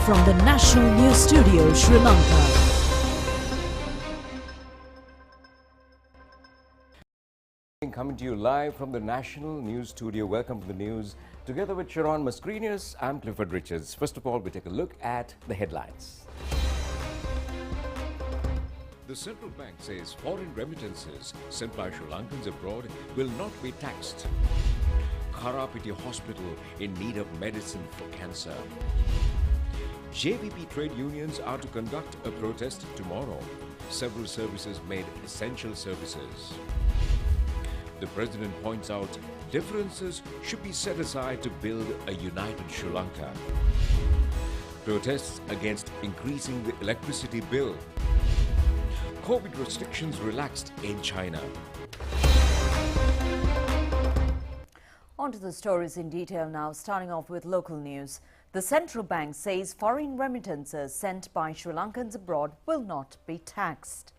from the National News Studio, Sri Lanka. Coming to you live from the National News Studio. Welcome to the news. Together with Sharon Mascrenius, I'm Clifford Richards. First of all, we take a look at the headlines. The central bank says foreign remittances sent by Sri Lankans abroad will not be taxed. Karapiti Hospital in need of medicine for cancer. JVP trade unions are to conduct a protest tomorrow. Several services made essential services. The president points out differences should be set aside to build a united Sri Lanka. Protests against increasing the electricity bill. COVID restrictions relaxed in China. On to the stories in detail now, starting off with local news. The central bank says foreign remittances sent by Sri Lankans abroad will not be taxed.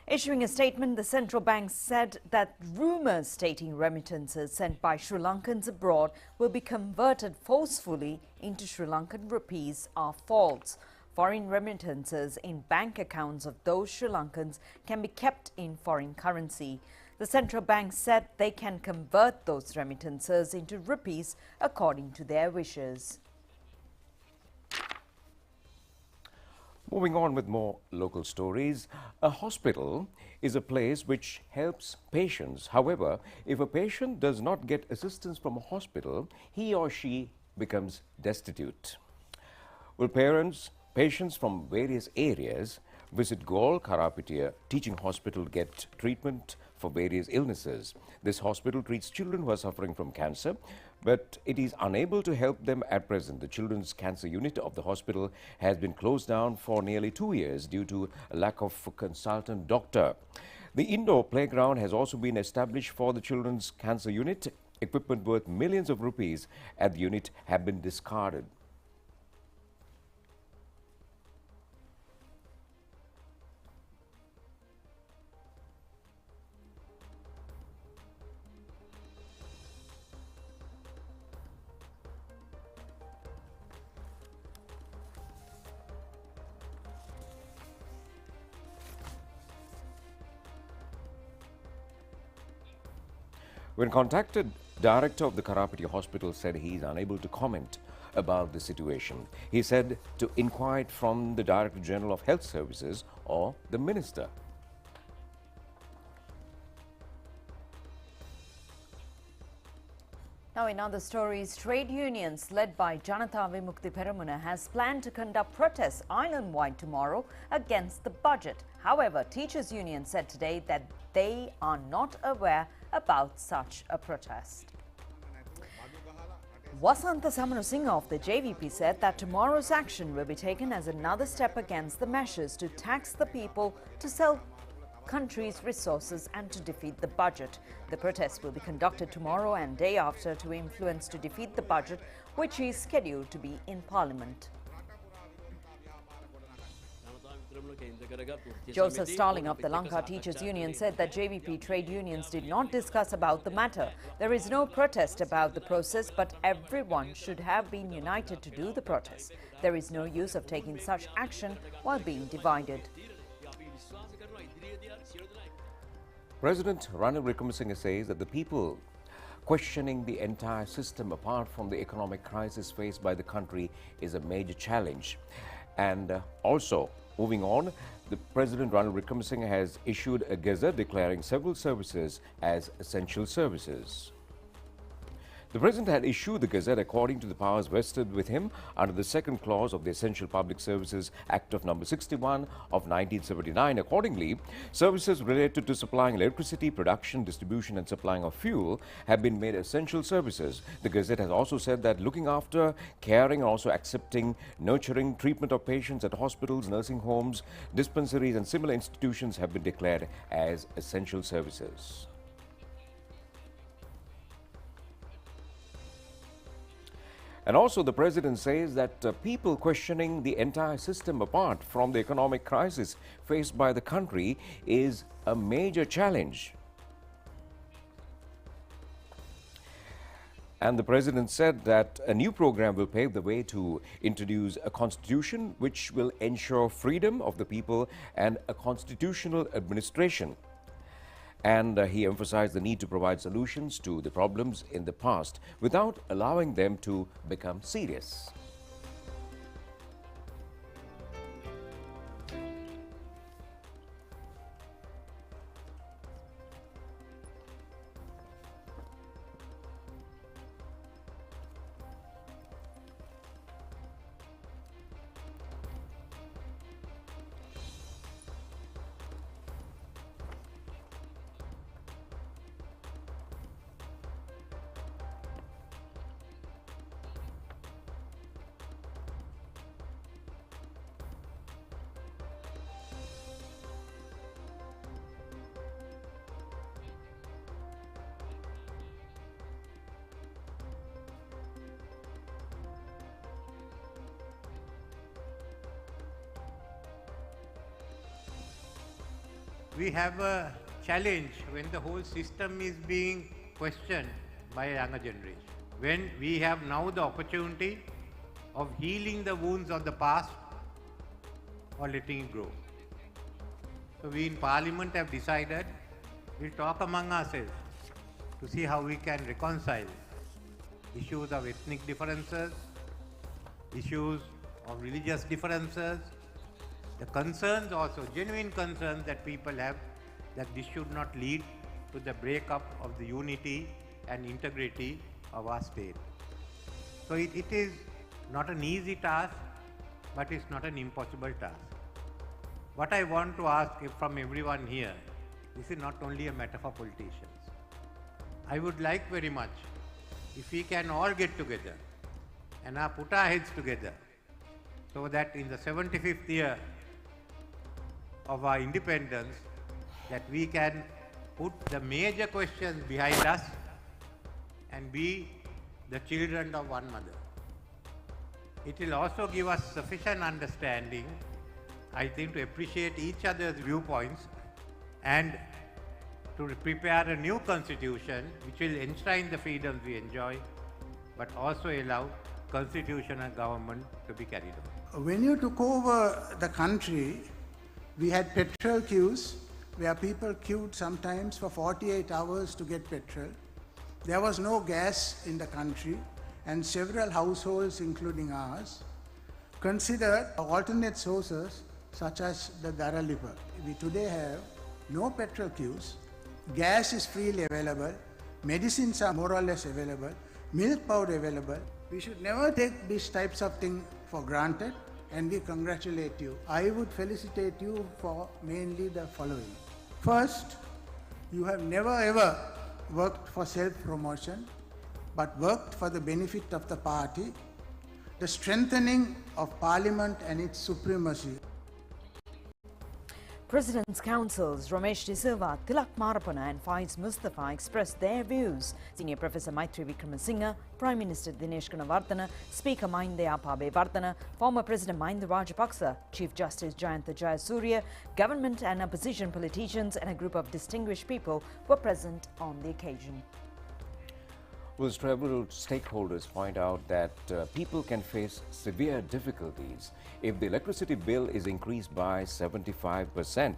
Issuing a statement, the central bank said that rumours stating remittances sent by Sri Lankans abroad will be converted forcefully into Sri Lankan rupees are false. Foreign remittances in bank accounts of those Sri Lankans can be kept in foreign currency. The central bank said they can convert those remittances into rupees according to their wishes. Moving on with more local stories. A hospital is a place which helps patients. However, if a patient does not get assistance from a hospital, he or she becomes destitute. Will patients from various areas visit Galle Karapitiya Teaching Hospital get treatment for various illnesses. This hospital treats children who are suffering from cancer, but it is unable to help them at present. The children's cancer unit of the hospital has been closed down for nearly 2 years due to a lack of a consultant doctor. The indoor playground has also been established for the children's cancer unit. Equipment worth millions of rupees at the unit have been discarded. When contacted, director of the Karapiti Hospital said he is unable to comment about the situation. He said to inquire from the Director General of Health Services or the Minister. Now in other stories, trade unions led by Janata Vimukti Peramuna has planned to conduct protests island-wide tomorrow against the budget. However, teachers' union said today that they are not aware about such a protest. Wasantha Samanusinghe of the JVP said that tomorrow's action will be taken as another step against the measures to tax the people to sell country's resources and to defeat the budget. The protest will be conducted tomorrow and day after to influence to defeat the budget, which is scheduled to be in Parliament. Joseph Starling of the Lanka Teachers Union said that JVP trade unions did not discuss about the matter. There is no protest about the process, but everyone should have been united to do the protest. There is no use of taking such action while being divided. President Ranil Wickremesinghe says that the people questioning the entire system apart from the economic crisis faced by the country is a major challenge. And also, moving on, the President Ranil Wickremesinghe has issued a gazette declaring several services as essential services. The President had issued the gazette according to the powers vested with him under the second clause of the Essential Public Services Act of No. 61 of 1979. Accordingly, services related to supplying electricity, production, distribution and supplying of fuel have been made essential services. The gazette has also said that looking after, caring and also accepting, nurturing, treatment of patients at hospitals, nursing homes, dispensaries and similar institutions have been declared as essential services. And also the President says that people questioning the entire system apart from the economic crisis faced by the country is a major challenge. And the president said that a new program will pave the way to introduce a constitution which will ensure freedom of the people and a constitutional administration. And he emphasized the need to provide solutions to the problems in the past without allowing them to become serious. We have a challenge when the whole system is being questioned by a younger generation. When we have now the opportunity of healing the wounds of the past or letting it grow. So we in Parliament have decided we'll talk among ourselves to see how we can reconcile issues of ethnic differences, issues of religious differences, the concerns also, genuine concerns that people have, that this should not lead to the breakup of the unity and integrity of our state. So it is not an easy task, but it's not an impossible task. What I want to ask from everyone here, this is not only a matter for politicians. I would like very much if we can all get together and put our heads together so that in the 75th year of our independence, that we can put the major questions behind us and be the children of one mother. It will also give us sufficient understanding, I think, to appreciate each other's viewpoints and to prepare a new constitution which will enshrine the freedoms we enjoy, but also allow constitutional government to be carried on. When you took over the country, we had petrol queues where people queued sometimes for 48 hours to get petrol. There was no gas in the country, and several households, including ours, considered alternate sources such as the Daralipa. We today have no petrol queues, gas is freely available, medicines are more or less available, milk powder available. We should never take these types of things for granted, and we congratulate you. I would felicitate you for mainly the following. First, you have never ever worked for self-promotion, but worked for the benefit of the party, the strengthening of Parliament and its supremacy. President's counsels Ramesh De Silva, Tilak Marapana and Faiz Mustafa expressed their views. Senior Professor Maitri Vikramasinghe, Prime Minister Dinesh Gunawardena, Speaker Mahindaya Abebewardena, former President Mahinda Rajapaksa, Chief Justice Jayantha Jayasuriya, government and opposition politicians and a group of distinguished people were present on the occasion. Well, several stakeholders point out that people can face severe difficulties if the electricity bill is increased by 75%.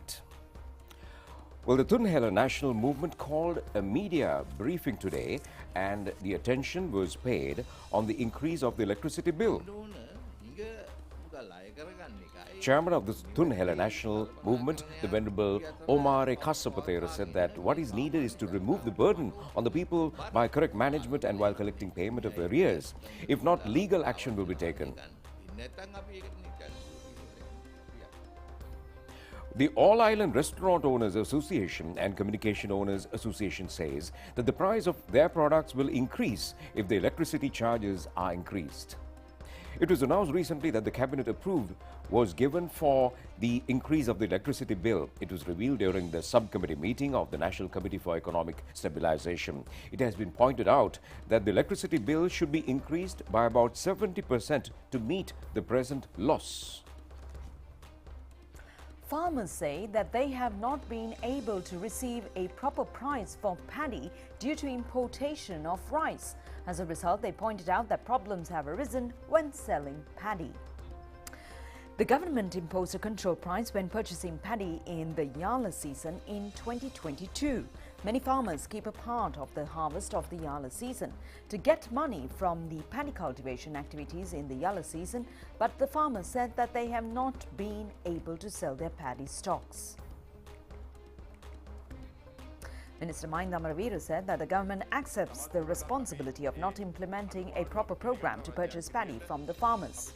Well, the Thunhela National Movement called a media briefing today, and the attention was paid on the increase of the electricity bill. Chairman of the Thunhela National Movement, the Venerable Omare Kasapatera, said that what is needed is to remove the burden on the people by correct management and while collecting payment of arrears. If not, legal action will be taken. The All Island Restaurant Owners Association and Communication Owners Association says that the price of their products will increase if the electricity charges are increased. It was announced recently that the cabinet approved was given for the increase of the electricity bill. It was revealed during the subcommittee meeting of the National Committee for Economic Stabilization. It has been pointed out that the electricity bill should be increased by about 70% to meet the present loss. Farmers say that they have not been able to receive a proper price for paddy due to importation of rice. As a result, they pointed out that problems have arisen when selling paddy. The government imposed a control price when purchasing paddy in the Yala season in 2022. Many farmers keep a part of the harvest of the Yala season to get money from the paddy cultivation activities in the Yala season, but the farmers said that they have not been able to sell their paddy stocks. Minister Mahinda Amaravira said that the government accepts the responsibility of not implementing a proper program to purchase paddy from the farmers.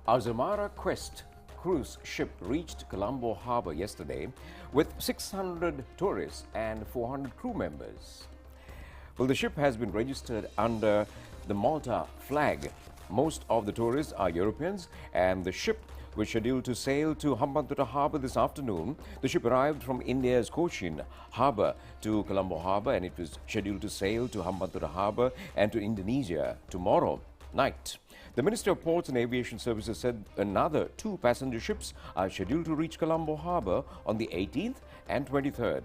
Azamara Quest cruise ship reached Colombo Harbour yesterday with 600 tourists and 400 crew members. Well, the ship has been registered under the Malta flag. Most of the tourists are Europeans, and the ship was scheduled to sail to Hambantota Harbour this afternoon. The ship arrived from India's Cochin Harbour to Colombo Harbour, and it was scheduled to sail to Hambantota Harbour and to Indonesia tomorrow night. The Minister of Ports and Aviation Services said another 2 passenger ships are scheduled to reach Colombo Harbour on the 18th and 23rd.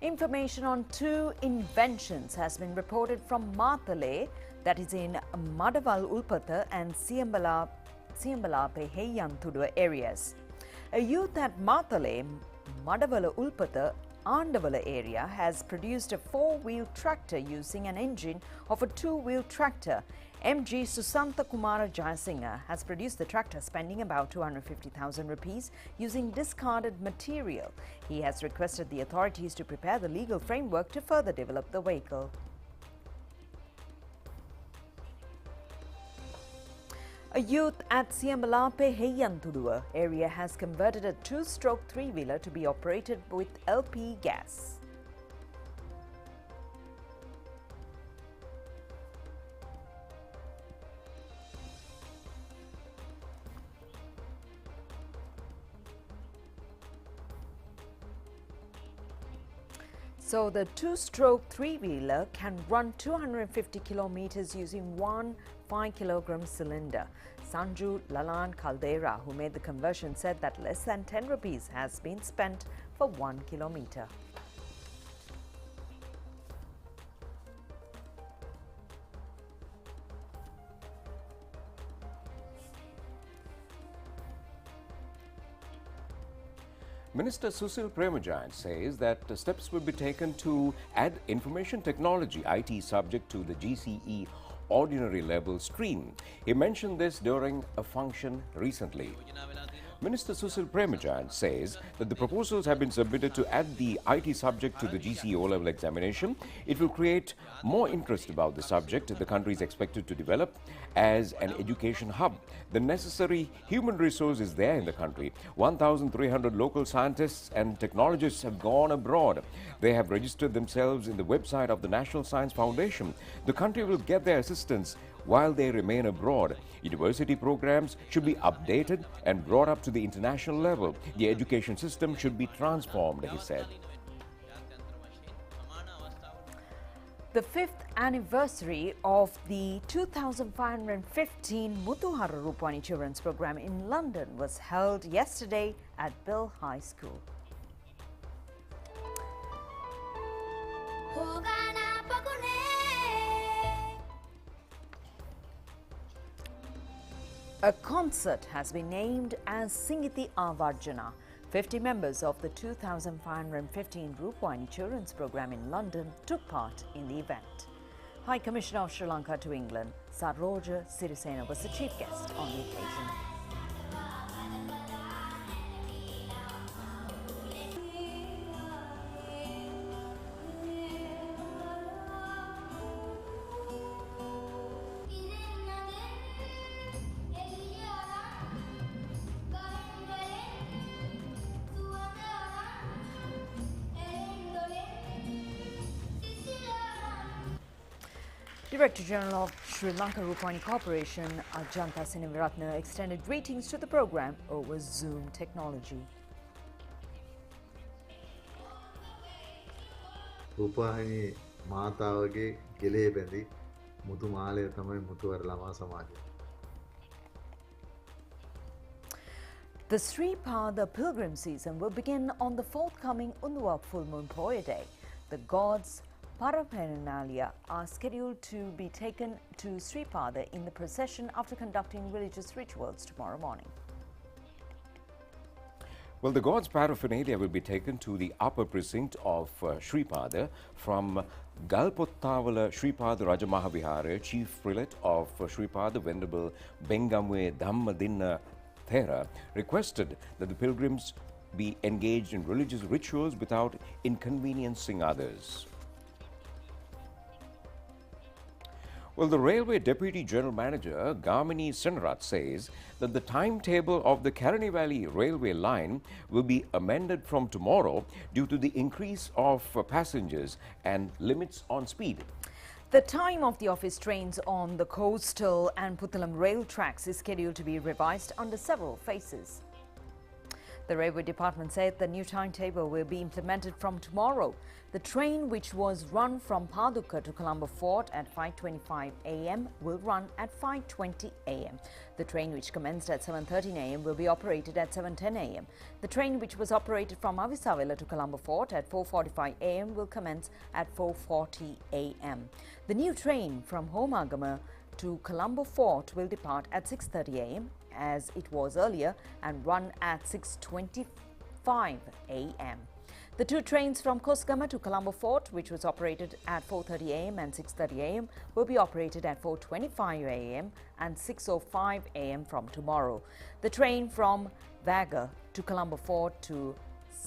Information on 2 inventions has been reported from Matale, that is in Madaval Ulpata and Siambala Peheyanthudu areas. A youth at Matale, Madavala Ulpata, Andavala area has produced a 4-wheel tractor using an engine of a 2-wheel tractor. MG Susantha Kumara Jayasinghe has produced the tractor spending about 250,000 rupees using discarded material. He has requested the authorities to prepare the legal framework to further develop the vehicle. A youth at Siambalape Heyanthudu area has converted a 2-stroke 3-wheeler to be operated with LP gas. So the 2-stroke 3-wheeler can run 250 kilometers using one 5-kilogram cylinder. Sanju Lalan Caldera, who made the conversion, said that less than 10 rupees has been spent for 1 kilometer. Minister Susil Premajayan says that steps will be taken to add information technology IT subject to the GCE ordinary level stream. He mentioned this during a function recently. Minister Susil Premajayan says that the proposals have been submitted to add the IT subject to the GCE O-level examination. It will create more interest about the subject the country is expected to develop as an education hub. The necessary human resource is there in the country. 1,300 local scientists and technologists have gone abroad. They have registered themselves in the website of the National Science Foundation. The country will get their assistance while they remain abroad. University programs should be updated and brought up to the international level. The education system should be transformed, he said. The 5th anniversary of the 2515 Muthuhara Rupavahini Children's Program in London was held yesterday at Bill High School. A concert has been named as Singiti Avarjana. 50 members of the 2515 Rupavahini Children's Program in London took part in the event. High Commissioner of Sri Lanka to England, Saroja Sirisena, was the chief guest on the occasion. Director General of Sri Lanka Rupavahini Corporation, Ajanta Siniviratne, extended greetings to the program over Zoom technology. Rupavahini මාතාවගේ ගෙලේ බැඳි මුතු මාලය තමයි මුතුවර ළමා සමාජය. The Sri Pada pilgrim season will begin on the forthcoming Unduak full moon Poya day. The gods' paraphernalia are scheduled to be taken to Sri Pada in the procession after conducting religious rituals tomorrow morning. Well, the gods' paraphernalia will be taken to the upper precinct of Sri Pada from Galpottavala Sri Pada Rajamahavihara, Chief Prelate of Sri Pada, Venerable Bengamwe Dhammadinna Thera, requested that the pilgrims be engaged in religious rituals without inconveniencing others. Well, the Railway Deputy General Manager, Gamini Senrat, says that the timetable of the Karani Valley Railway line will be amended from tomorrow due to the increase of passengers and limits on speed. The time of the office trains on the coastal and Puttalam rail tracks is scheduled to be revised under several phases. The Railway Department said the new timetable will be implemented from tomorrow. The train, which was run from Paduka to Colombo Fort at 5:25 a.m. will run at 5:20 a.m. The train, which commenced at 7:13 a.m. will be operated at 7:10 a.m. The train, which was operated from Avisavela to Colombo Fort at 4:45 a.m. will commence at 4:40 a.m. The new train from Homagama to Colombo Fort will depart at 6:30 a.m. as it was earlier and run at 6:25 a.m. The two trains from Kosgama to Colombo Fort, which was operated at 4:30 a.m. and 6:30 a.m., will be operated at 4:25 a.m. and 6:05 a.m. from tomorrow. The train from Vaga to Colombo Fort to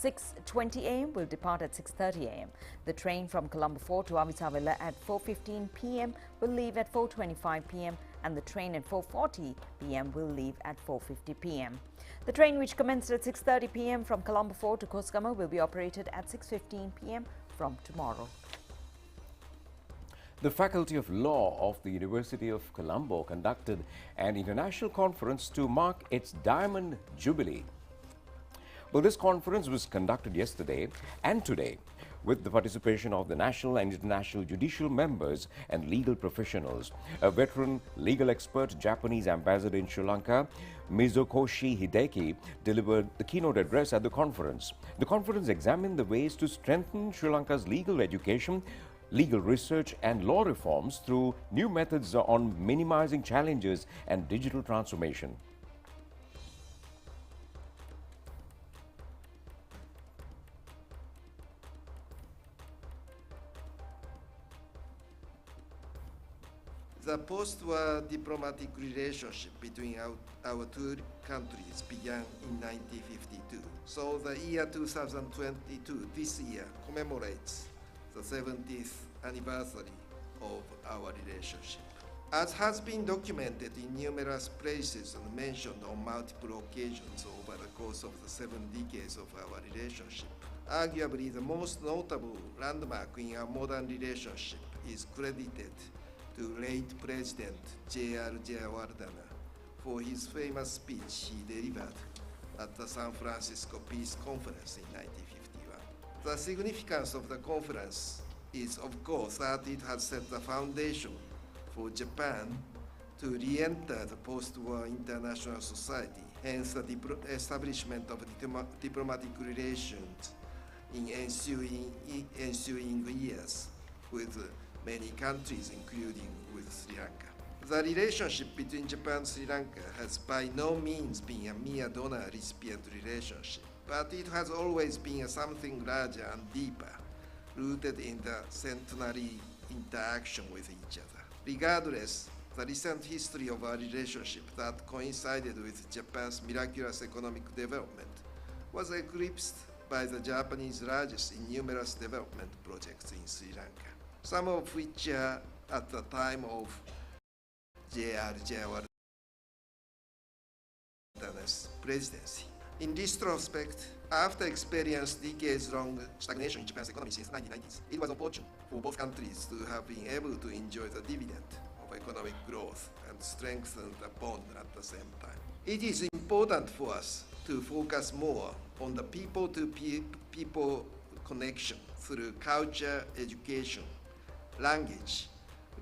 6:20 a.m. will depart at 6:30 a.m. The train from Colombo Fort to Avisavela at 4:15 p.m. will leave at 4:25 p.m. and the train at 4:40 p.m. will leave at 4:50 p.m. The train, which commenced at 6:30 p.m. from Colombo Fort to Kosgama, will be operated at 6:15 p.m. from tomorrow. The Faculty of Law of the University of Colombo conducted an international conference to mark its Diamond Jubilee. Well, this conference was conducted yesterday and today with the participation of the national and international judicial members and legal professionals. A veteran legal expert, Japanese ambassador in Sri Lanka, Mizokoshi Hideki, delivered the keynote address at the conference. The conference examined the ways to strengthen Sri Lanka's legal education, legal research and law reforms through new methods on minimizing challenges and digital transformation. The post-war diplomatic relationship between our two countries began in 1952. So the year 2022, this year, commemorates the 70th anniversary of our relationship. As has been documented in numerous places and mentioned on multiple occasions over the course of the 7 decades of our relationship, arguably the most notable landmark in our modern relationship is credited to late President J.R. Jayawardena for his famous speech he delivered at the San Francisco Peace Conference in 1951. The significance of the conference is, of course, that it has set the foundation for Japan to re-enter the post-war international society, hence the establishment of diplomatic relations in ensuing years with many countries, including with Sri Lanka. The relationship between Japan and Sri Lanka has by no means been a mere donor-recipient relationship, but it has always been something larger and deeper, rooted in the centenary interaction with each other. Regardless, the recent history of our relationship that coincided with Japan's miraculous economic development was eclipsed by the Japanese largest in numerous development projects in Sri Lanka, some of which are at the time of J.R. Jayawardena's presidency. In this retrospect, after experiencing decades-long stagnation in Japan's economy since the 1990s, it was opportune for both countries to have been able to enjoy the dividend of economic growth and strengthen the bond at the same time. It is important for us to focus more on the people-to-people connection through culture, education, language,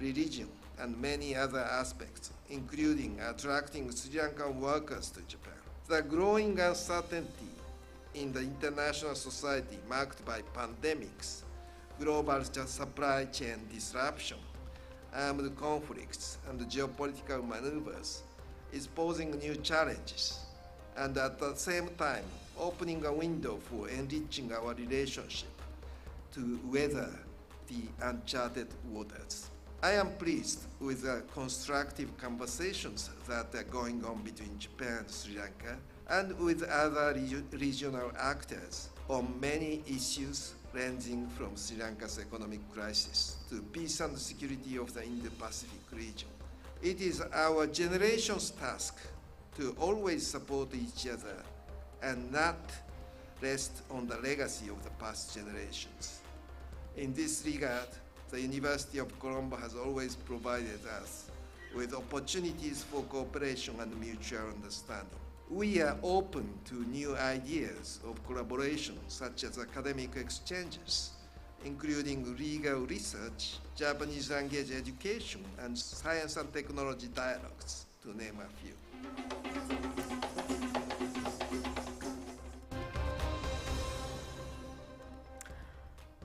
religion, and many other aspects, including attracting Sri Lankan workers to Japan. The growing uncertainty in the international society marked by pandemics, global supply chain disruption, armed conflicts, and geopolitical maneuvers is posing new challenges, and at the same time opening a window for enriching our relationship to weather the uncharted waters. I am pleased with the constructive conversations that are going on between Japan and Sri Lanka and with other regional actors on many issues ranging from Sri Lanka's economic crisis to peace and security of the Indo-Pacific region. It is our generation's task to always support each other and not rest on the legacy of the past generations. In this regard, the University of Colombo has always provided us with opportunities for cooperation and mutual understanding. We are open to new ideas of collaboration, such as academic exchanges, including legal research, Japanese language education, and science and technology dialogues, to name a few.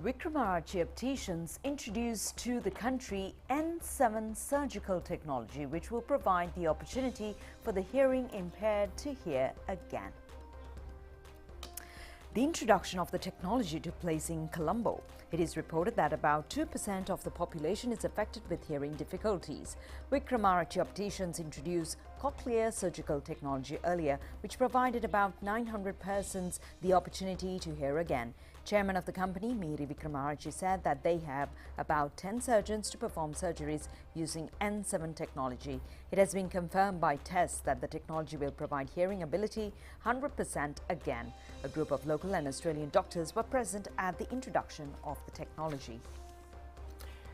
Vikramarachchi opticians introduced to the country N7 surgical technology, which will provide the opportunity for the hearing impaired to hear again. The introduction of the technology took place in Colombo. It is reported that about 2% of the population is affected with hearing difficulties. Vikramarachchi opticians introduced cochlear surgical technology earlier, which provided about 900 persons the opportunity to hear again. Chairman of the company, Miri Vikramarachchi, said that they have about 10 surgeons to perform surgeries using N7 technology. It has been confirmed by tests that the technology will provide hearing ability 100% again. A group of local and Australian doctors were present at the introduction of the technology.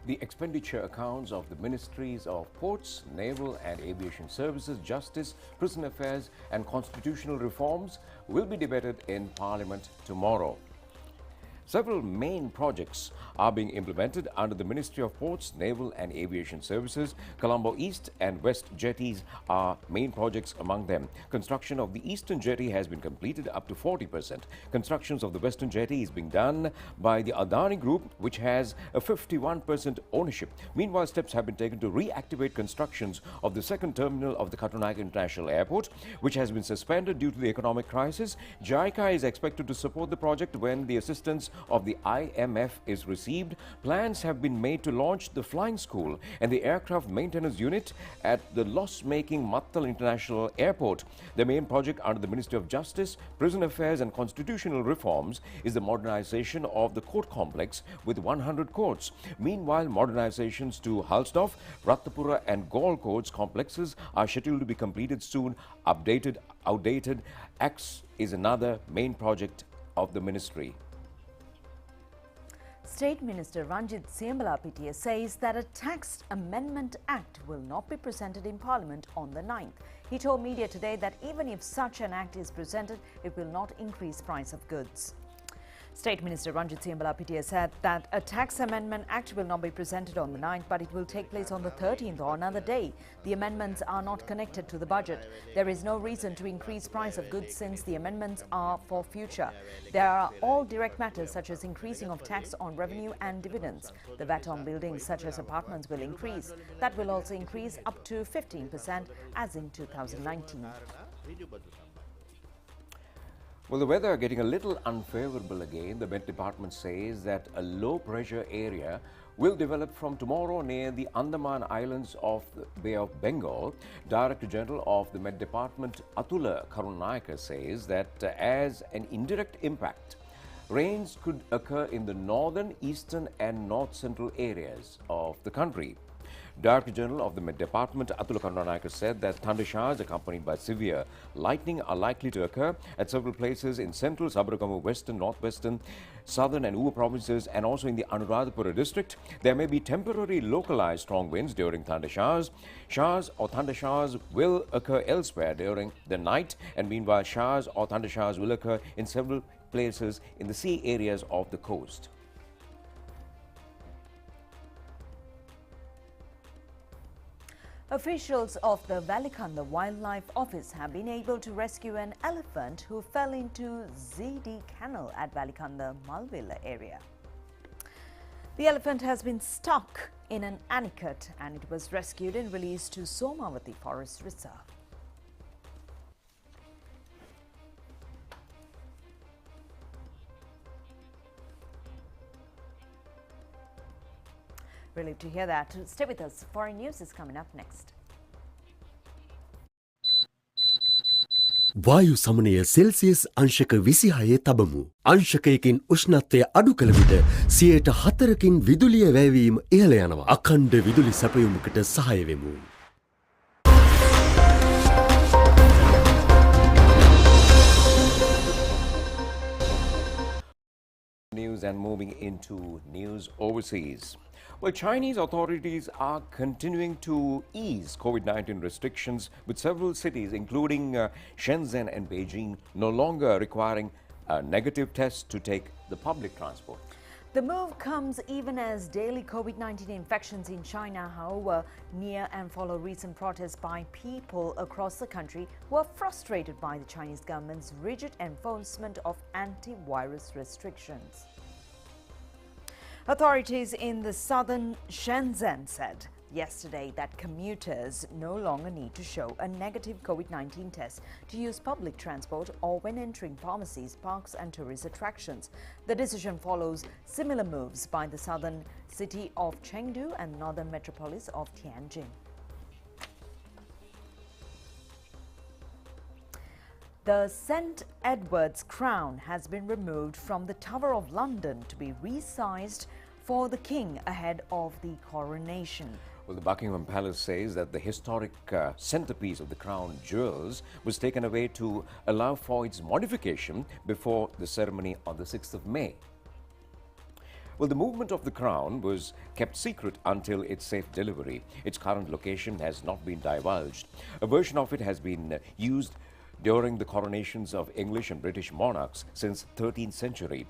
The expenditure accounts of the Ministries of Ports, Naval and Aviation Services, Justice, Prison Affairs and Constitutional Reforms will be debated in Parliament tomorrow. Several main projects are being implemented under the Ministry of Ports, Naval and Aviation Services. Colombo East and West jetties are main projects among them. Construction of the Eastern jetty has been completed up to 40%. Constructions of the Western jetty is being done by the Adani Group, which has a 51% ownership. Meanwhile, steps have been taken to reactivate constructions of the second terminal of the Katunayake International Airport, which has been suspended due to the economic crisis. JICA is expected to support the project when the assistance of the IMF is received. Plans have been made to launch the flying school and the aircraft maintenance unit at the loss-making Mattal International Airport. The main project under the Ministry of Justice, Prison Affairs and Constitutional Reforms is the modernization of the court complex with 100 courts. Meanwhile, modernizations to Halsdorf, Ratnapura and Gaul courts complexes are scheduled to be completed soon. Outdated acts is another main project of the ministry. State Minister Ranjit Siambalapitiya says that a Tax Amendment Act will not be presented in Parliament on the 9th. He told media today that even if such an act is presented, it will not increase price of goods. State Minister Ranjit Siambalapitiya said that a Tax Amendment Act will not be presented on the 9th, but it will take place on the 13th or another day. The amendments are not connected to the budget. There is no reason to increase price of goods since the amendments are for future. There are all direct matters such as increasing of tax on revenue and dividends. The VAT on buildings such as apartments will increase. That will also increase up to 15% as in 2019. Well, the weather getting a little unfavorable again. The Met Department says that a low-pressure area will develop from tomorrow near the Andaman Islands of the Bay of Bengal. Director General of the Met Department, Atula Karunayaka, says that as an indirect impact, rains could occur in the northern, eastern and north-central areas of the country. Director General of the Met Department, Atula Karunayaka, said that thunder showers accompanied by severe lightning are likely to occur at several places in central, Sabaragamu, western, northwestern, southern and Uva provinces and also in the Anuradhapura district. There may be temporary localized strong winds during thunder showers. Showers or thunder showers will occur elsewhere during the night, and meanwhile showers or thunder showers will occur in several places in the sea areas of the coast. Officials of the Valikanda Wildlife Office have been able to rescue an elephant who fell into ZD Canal at Valikanda Malvilla area. The elephant has been stuck in an anicut and it was rescued and released to Somavati Forest Reserve. Relieved to hear that. Stay with us. Foreign news is coming up next. වායු සමනය Celsius අංශක 26 තබමු. අංශකයකින් උෂ්ණත්වය අඩු කළ විට 4%කින් විදුලිය වැයවීම ඉහළ යනවා. අඛණ්ඩ විදුලි සැපයුමකට සහාය වෙමු. News and moving into news overseas. Well, Chinese authorities are continuing to ease COVID-19 restrictions with several cities, including Shenzhen and Beijing, no longer requiring a negative test to take the public transport. The move comes even as daily COVID-19 infections in China, however, near and follow recent protests by people across the country who are frustrated by the Chinese government's rigid enforcement of anti-virus restrictions. Authorities in the southern Shenzhen said yesterday that commuters no longer need to show a negative COVID-19 test to use public transport or when entering pharmacies, parks and tourist attractions. The decision follows similar moves by the southern city of Chengdu and northern metropolis of Tianjin. The St. Edward's crown has been removed from the Tower of London to be resized for the King ahead of the coronation. Well, the Buckingham Palace says that the historic centerpiece of the crown jewels was taken away to allow for its modification before the ceremony on the 6th of May. Well, the movement of the crown was kept secret until its safe delivery. Its current location has not been divulged. A version of it has been used during the coronations of English and British monarchs since 13th century.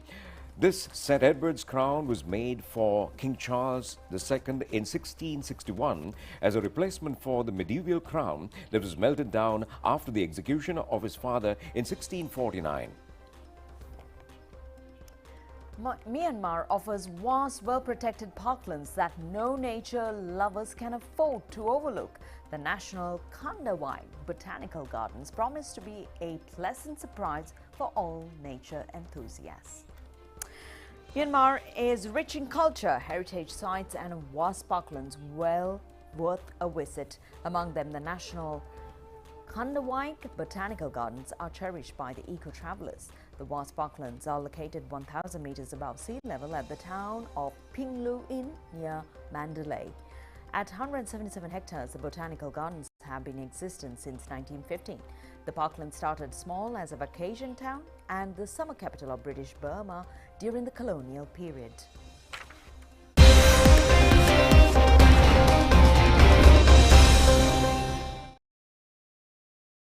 This St. Edward's crown was made for King Charles II in 1661 as a replacement for the medieval crown that was melted down after the execution of his father in 1649. Myanmar offers vast, well-protected parklands that no nature lovers can afford to overlook. The National ChannelEye Botanical Gardens promise to be a pleasant surprise for all nature enthusiasts. Myanmar is rich in culture, heritage sites and vast parklands well worth a visit. Among them, the National ChannelEye Botanical Gardens are cherished by the eco-travelers. The vast parklands are located 1,000 meters above sea level at the town of Pinglu Inn near Mandalay. At 177 hectares, the botanical gardens have been in existence since 1915. The parkland started small as a vacation town and the summer capital of British Burma during the colonial period.